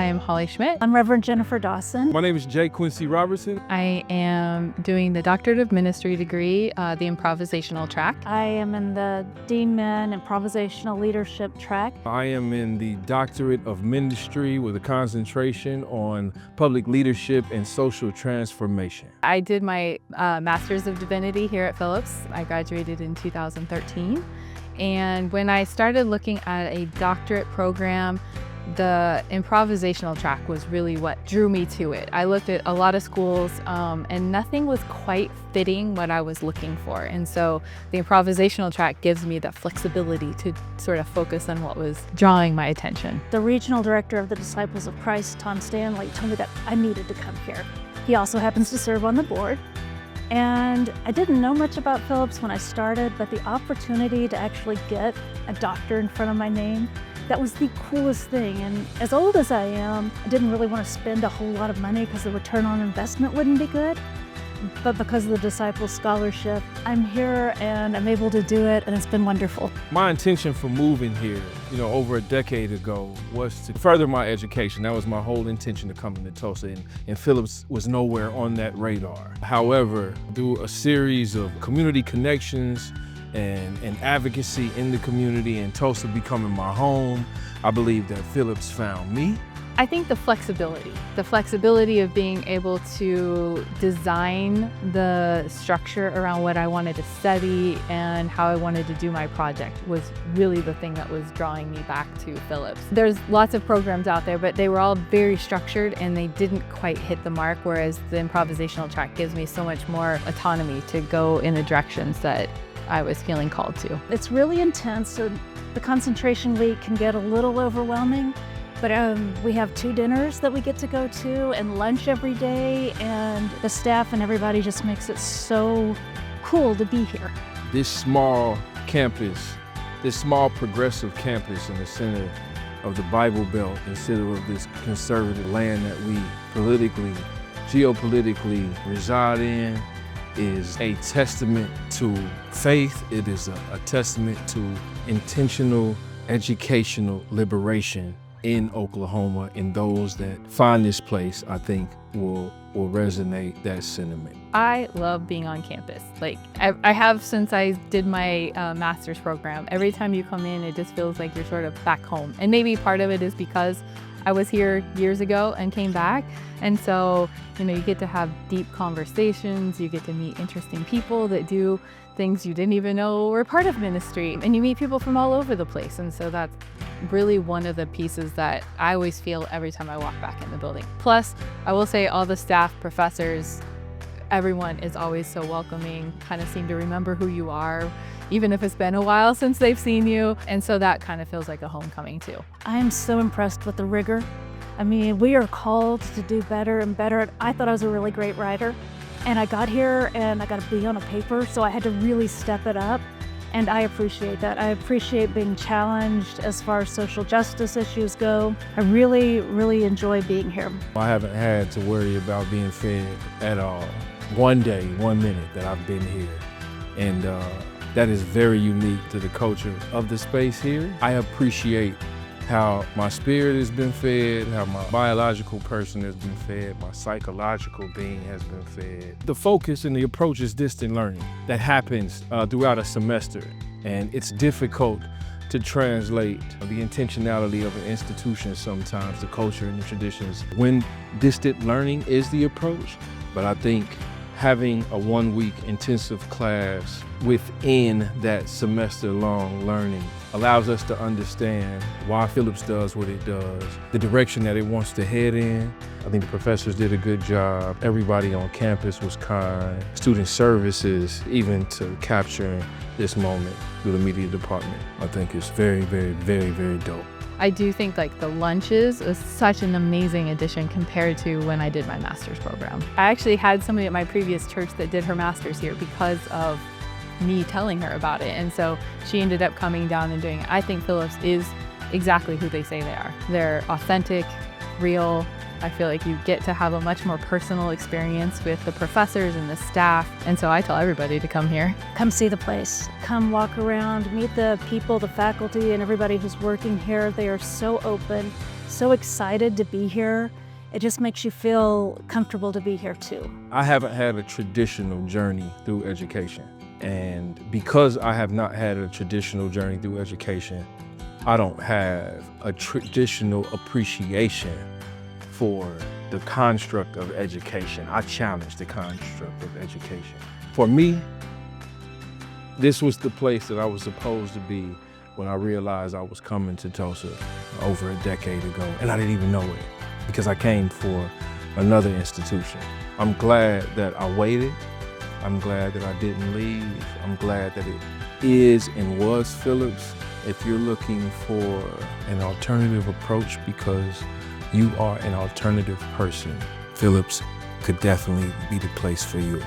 I am Hollie Schmidt. I'm Reverend Jennifer Dawson. My name is Quincy Robertson. I am doing the Doctorate of Ministry degree, the improvisational track. I am in the D-Min improvisational leadership track. I am in the Doctorate of Ministry with a concentration on public leadership and social transformation. I did my Master's of Divinity here at Phillips. I graduated in 2013. And when I started looking at a doctorate program, the improvisational track was really what drew me to it. I looked at a lot of schools and nothing was quite fitting what I was looking for. And so the improvisational track gives me that flexibility to sort of focus on what was drawing my attention. The regional director of the Disciples of Christ, Tom Stanley, told me that I needed to come here. He also happens to serve on the board. And I didn't know much about Phillips when I started, but the opportunity to actually get a doctor in front of my name, that was the coolest thing. And as old as I am, I didn't really want to spend a whole lot of money because the return on investment wouldn't be good. But because of the Disciple Scholarship, I'm here and I'm able to do it, and it's been wonderful. My intention for moving here, over a decade ago, was to further my education. That was my whole intention to come into Tulsa, and Phillips was nowhere on that radar. However, through a series of community connections and advocacy in the community and Tulsa becoming my home, I believe that Phillips found me. I think the flexibility of being able to design the structure around what I wanted to study and how I wanted to do my project was really the thing that was drawing me back to Phillips. There's lots of programs out there, but they were all very structured and they didn't quite hit the mark, whereas the improvisational track gives me so much more autonomy to go in the directions that I was feeling called to. It's really intense, so the concentration week can get a little overwhelming. But we have 2 dinners that we get to go to and lunch every day, and the staff and everybody just makes it so cool to be here. This small campus, this small progressive campus in the center of the Bible Belt instead of this conservative land that we geopolitically reside in, is a testament to faith. It is a testament to intentional educational liberation in Oklahoma, and those that find this place, I think, will resonate that sentiment. I love being on campus. I have since I did my master's program. Every time you come in, it just feels like you're sort of back home. And maybe part of it is because I was here years ago and came back. And so, you get to have deep conversations, you get to meet interesting people that do things you didn't even know were part of ministry. And you meet people from all over the place. And so that's really one of the pieces that I always feel every time I walk back in the building. Plus, I will say all the staff, professors, everyone is always so welcoming, kind of seem to remember who you are, even if it's been a while since they've seen you. And so that kind of feels like a homecoming too. I am so impressed with the rigor. I mean, we are called to do better and better. I thought I was a really great writer, and I got here and I got to be on a paper, so I had to really step it up. And I appreciate that. I appreciate being challenged as far as social justice issues go. I really, really enjoy being here. I haven't had to worry about being fed at all. One day, 1 minute that I've been here. And that is very unique to the culture of the space here. I appreciate how my spirit has been fed, how my biological person has been fed, my psychological being has been fed. The focus and the approach is distant learning that happens throughout a semester, and it's difficult to translate the intentionality of an institution sometimes, the culture and the traditions, when distant learning is the approach. But I think having a 1-week intensive class within that semester-long learning allows us to understand why Phillips does what it does, the direction that it wants to head in. I think the professors did a good job. Everybody on campus was kind. Student services, even to capturing this moment through the media department, I think is very, very, very, very dope. I do think the lunches is such an amazing addition compared to when I did my master's program. I actually had somebody at my previous church that did her master's here because of me telling her about it. And so she ended up coming down and doing it. I think Phillips is exactly who they say they are. They're authentic, real. I feel like you get to have a much more personal experience with the professors and the staff. And so I tell everybody to come here. Come see the place. Come walk around, meet the people, the faculty, and everybody who's working here. They are so open, so excited to be here. It just makes you feel comfortable to be here too. I haven't had a traditional journey through education. And because I have not had a traditional journey through education, I don't have a traditional appreciation for the construct of education. I challenge the construct of education. For me, this was the place that I was supposed to be when I realized I was coming to Tulsa over a decade ago, and I didn't even know it because I came for another institution. I'm glad that I waited. I'm glad that I didn't leave. I'm glad that it is and was Phillips. If you're looking for an alternative approach because you are an alternative person, Phillips could definitely be the place for you.